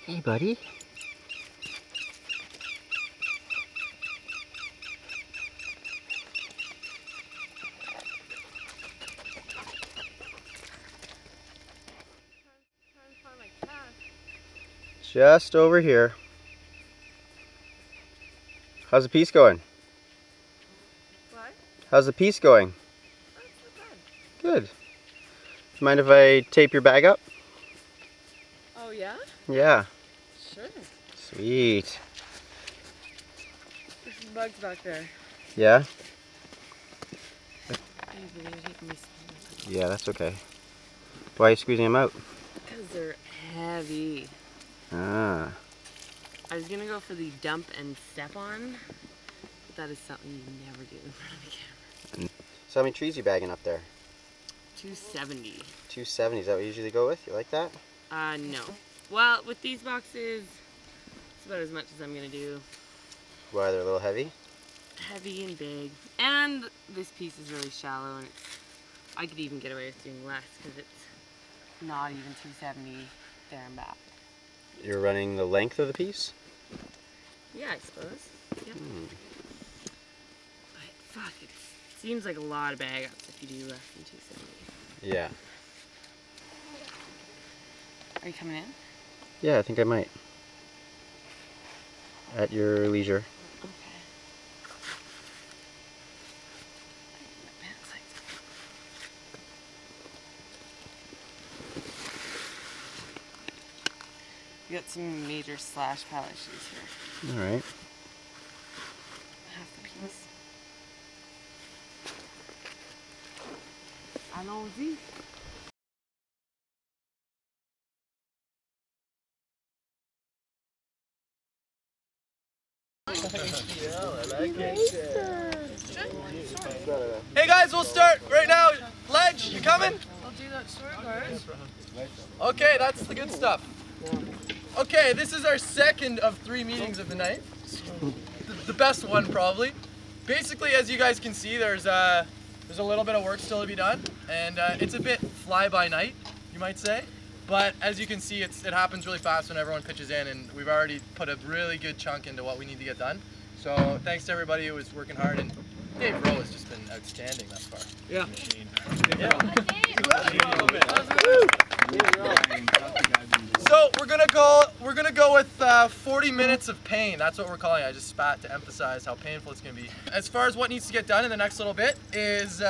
Hey, buddy. Just over here. How's the piece going? What? How's the piece going? Oh, it's Good. Do you mind if I tape your bag up? Oh, yeah? Yeah. Sure. Sweet. There's some bugs back there. Yeah? Yeah, Yeah, that's okay. Why are you squeezing them out? because they're heavy. Ah. I was gonna go for the dump and step on, but that is something you never do in front of the camera. So how many trees are you bagging up there? 270. 270, is that what you usually go with? You like that? No. Well, with these boxes, it's about as much as I'm gonna do. Why, they're a little heavy? Heavy and big. And this piece is really shallow, and I could even get away with doing less because it's not even 270 there and back. You're running the length of the piece? Yeah, I suppose. Yep. But fuck, it seems like a lot of bag ups if you do less than 270. Yeah. Are you coming in? Yeah, I think I might. At your leisure. Okay. My pants like we got some major slash pile issues here. Alright. Half the piece. Allons-y. Hey guys, we'll start right now. Ledge, you coming? I'll do that storyboard. Okay, that's the good stuff. Okay, this is our second of 3 meetings of the night. The best one probably. Basically, as you guys can see, there's a little bit of work still to be done, and it's a bit fly by night, you might say. But as you can see, it happens really fast when everyone pitches in, and we've already put a really good chunk into what we need to get done. So thanks to everybody who was working hard, and Dave Rowe has just been outstanding thus far. Yeah. So we're gonna go with 40 minutes of pain. That's what we're calling it. I just spat to emphasize how painful it's gonna be. As far as what needs to get done in the next little bit is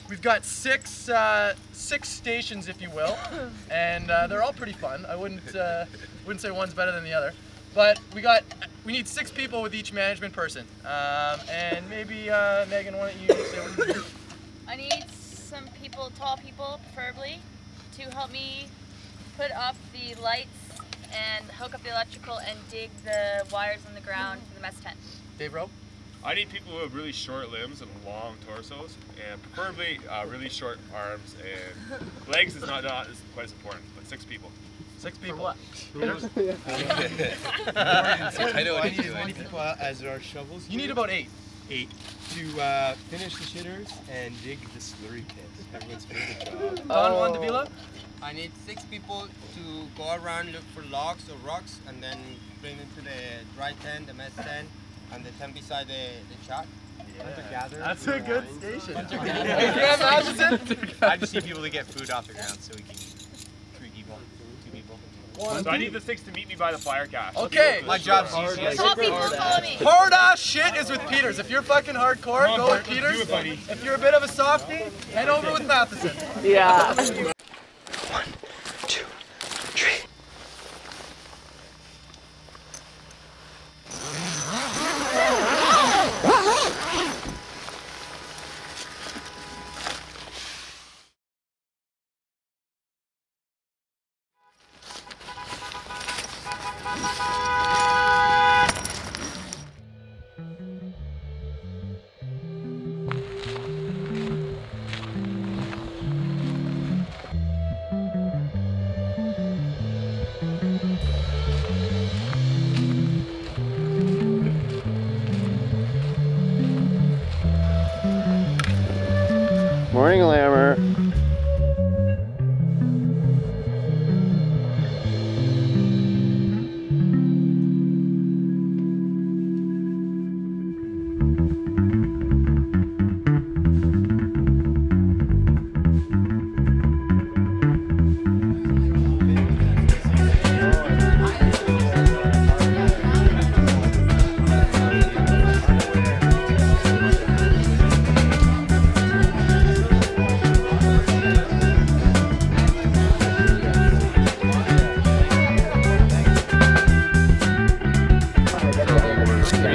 we've got six stations, if you will, and they're all pretty fun. I wouldn't say one's better than the other, but we need 6 people with each management person. And maybe Megan, why don't you say what you do? I need some people, tall people preferably, to help me put up the lights and hook up the electrical and dig the wires on the ground for the mess tent. Dave Rowe? I need people who have really short limbs and long torsos, and preferably really short arms, and legs is not as quite as important, but 6 people. 6 people. For what? I know I need as many people as there are shovels. You need about 8. 8 to finish the shitters and dig the slurry pit. Everyone's favorite job. Don Juan Davila? I need 6 people to go around, look for logs or rocks, and then bring them to the dry tent, the mess tent, and the tent beside the shack. That's a good station. I just need people to get food off the ground so we can eat. 3 people, 2 people. So I need the 6 to meet me by the fire cache. Okay. My job's easy. Tall people follow me. Hard ass shit is with Peters. If you're fucking hardcore, Come on, go Bart, with let's Peters. do it, buddy. If you're a bit of a softie, head over with Matheson. Yeah. 1, 2, 3. Morning, Lammer.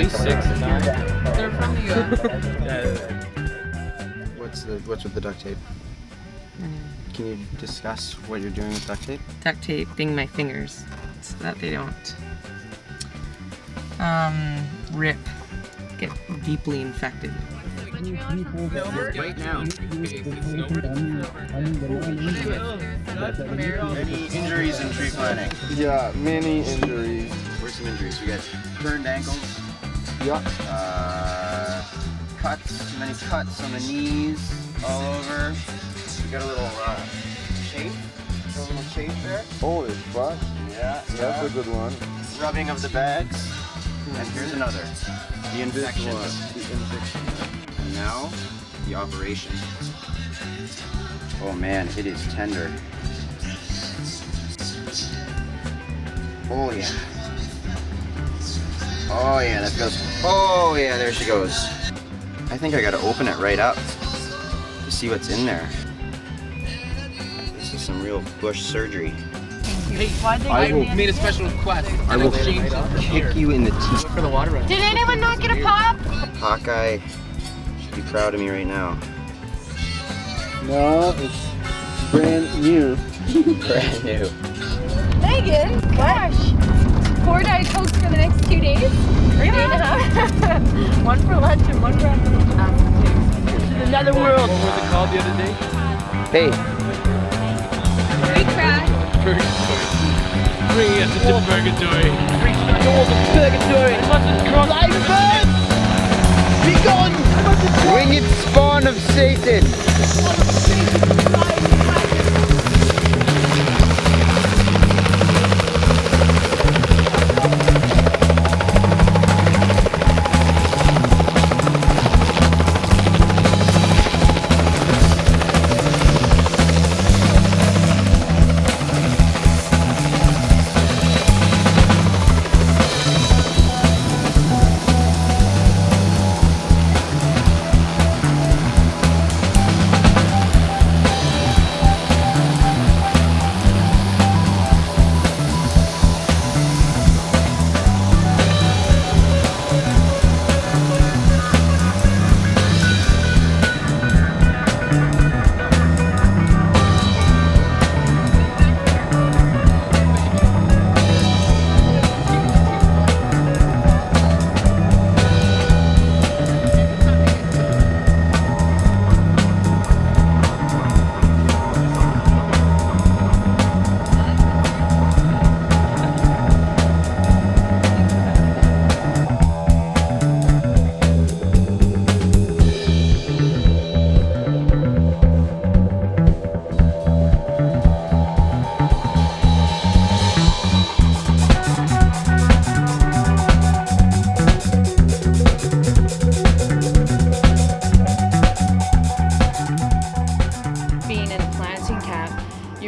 least 6 to 9. They're from the US. What's with the duct tape? Can you discuss what you're doing with duct tape? Duct taping my fingers so that they don't rip, get deeply infected. Right now. Many injuries in tree planting. Yeah, many injuries. Where's some injuries? We got burned ankles. Yeah. Cuts, too many cuts on the knees, all over. We got a little chafe. A little chafe there. Holy fuck. Yeah. That's a good one. Rubbing of the bags. And here's another. The infection. The infection. And now, the operation. Oh man, it is tender. Oh yeah. Oh yeah, that goes. Oh yeah, there she goes. I think I gotta open it right up to see what's in there. This is some real bush surgery. Hey, I made a special request. I will kick you in the teeth. For the water run. Did anyone not get a pop? Hawkeye should be proud of me right now. No, it's brand new. Brand new. Megan, gosh. 4 Diet Cokes for the next 2 days? Or 2.5? one for lunch and one for afternoon. This is another world. What was it called the other day? Hey, We crashed. Bringing us into purgatory. winged spawn of Satan.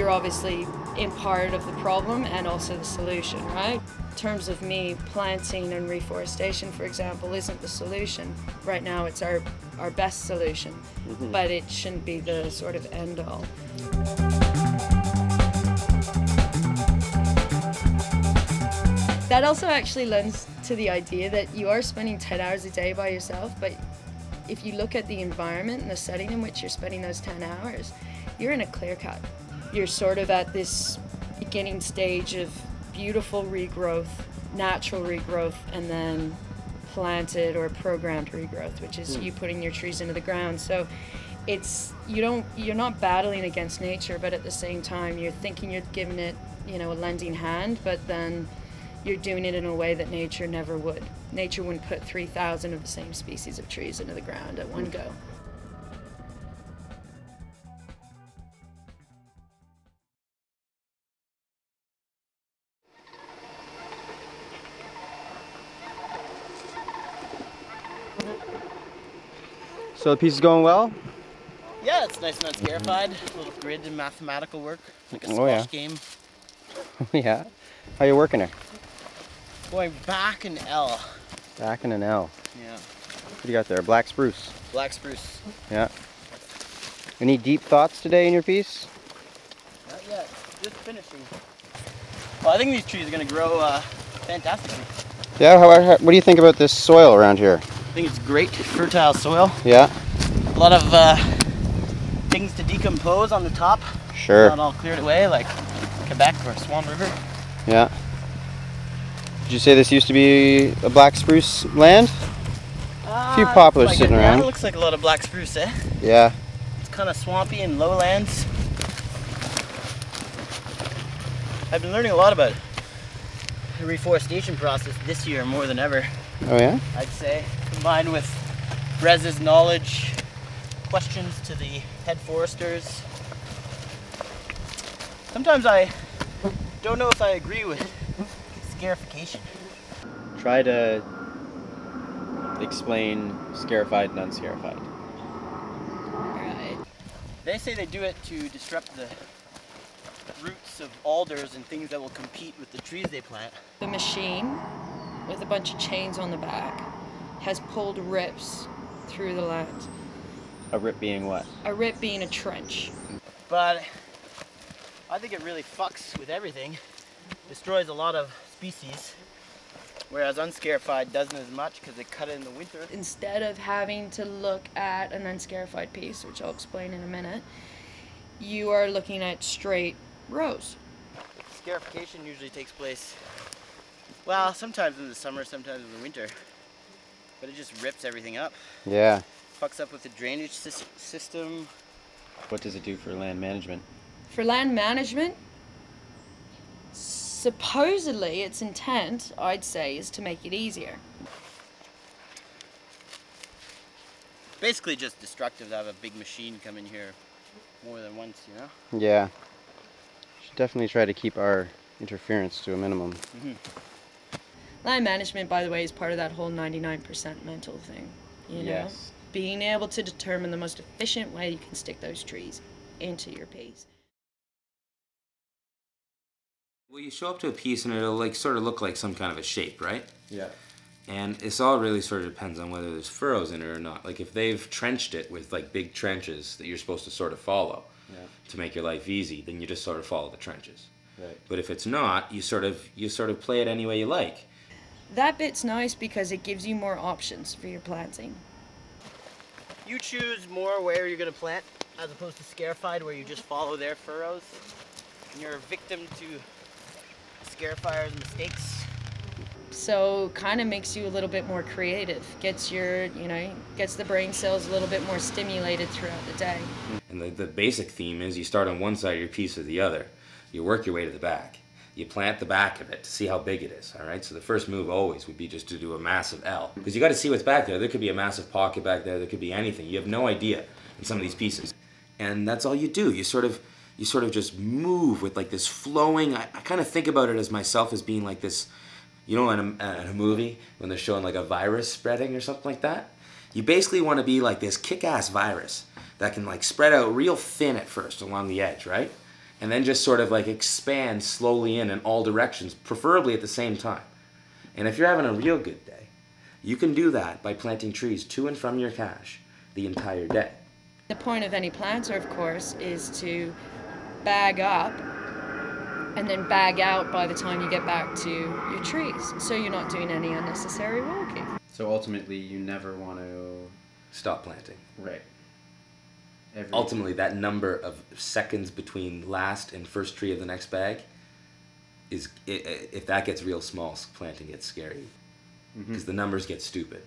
you're obviously in part of the problem and also the solution, right? In terms of me, planting and reforestation, for example, isn't the solution. Right now it's our best solution, but it shouldn't be the sort of end all. That also actually lends to the idea that you are spending 10 hours a day by yourself, but if you look at the environment and the setting in which you're spending those 10 hours, you're in a clear cut. You're sort of at this beginning stage of beautiful regrowth, natural regrowth, and then planted or programmed regrowth, which is you putting your trees into the ground. So it's, you're not battling against nature, but at the same time you're thinking you're giving it, you know, a lending hand, but then you're doing it in a way that nature never would. Nature wouldn't put 3,000 of the same species of trees into the ground at one go. So the piece is going well? Yeah, it's nice and unscarified. A little grid and mathematical work, like a squash Oh, yeah. game. Yeah. How you working her? Going back in L. Back in an L. Yeah. What do you got there? Black spruce. Black spruce. Yeah. Any deep thoughts today in your piece? Not yet. Just finishing. Well, I think these trees are going to grow fantastically. Yeah, what do you think about this soil around here? I think it's great, fertile soil. Yeah. A lot of things to decompose on the top. Sure. Not all cleared away like Quebec or Swan River. Yeah. Did you say this used to be a black spruce land? A few poplars like sitting around. It looks like a lot of black spruce, eh? Yeah. It's kind of swampy and lowlands. I've been learning a lot about the reforestation process this year more than ever. Oh yeah? I'd say, combined with Brez's knowledge, questions to the head foresters. Sometimes I don't know if I agree with scarification. Try to explain scarified and unscarified. Right. They say they do it to disrupt the roots of alders and things that will compete with the trees they plant. The machine, with a bunch of chains on the back, has pulled rips through the land. A rip being what? A rip being a trench. But I think it really fucks with everything. Destroys a lot of species, whereas unscarified doesn't as much because they cut it in the winter. Instead of having to look at an unscarified piece, which I'll explain in a minute, you are looking at straight rows. Scarification usually takes place, well, sometimes in the summer, sometimes in the winter. But it just rips everything up. Yeah. Fucks up with the drainage system. What does it do for land management? For land management, supposedly its intent, I'd say, is to make it easier. Basically just destructive to have a big machine come in here more than once, you know? Yeah. Should definitely try to keep our interference to a minimum. Mm-hmm. Land management, by the way, is part of that whole 99% mental thing, you know? Yes. Being able to determine the most efficient way you can stick those trees into your piece. Well, you show up to a piece and it'll like sort of look like some kind of a shape, right? Yeah. And it's all really sort of depends on whether there's furrows in it or not. Like if they've trenched it with like big trenches that you're supposed to sort of follow to make your life easy, then you just sort of follow the trenches. Right. But if it's not, you sort of play it any way you like. That bit's nice because it gives you more options for your planting. You choose more where you're going to plant as opposed to scarified where you just follow their furrows. And you're a victim to scarifier's mistakes. So kind of makes you a little bit more creative. Gets your, gets the brain cells a little bit more stimulated throughout the day. And the basic theme is you start on one side of your piece or the other. You work your way to the back. You plant the back of it to see how big it is, all right? So the first move always would be just to do a massive L. Because you got to see what's back there. There could be a massive pocket back there. There could be anything. You have no idea in some of these pieces. And that's all you do. You sort of just move with like this flowing, I kind of think about it as myself as being like this, you know, in a movie when they're showing like a virus spreading or something like that. You basically want to be like this kick-ass virus that can like spread out real thin at first along the edge, right? And then just sort of like expand slowly in all directions, preferably at the same time. And if you're having a real good day, you can do that by planting trees to and from your cache the entire day. The point of any planter, of course, is to bag up and then bag out by the time you get back to your trees, so you're not doing any unnecessary walking. So ultimately, you never want to stop planting. Right. Ultimately, that number of seconds between last and first tree of the next bag is, if that gets real small, planting gets scary. Because the numbers get stupid.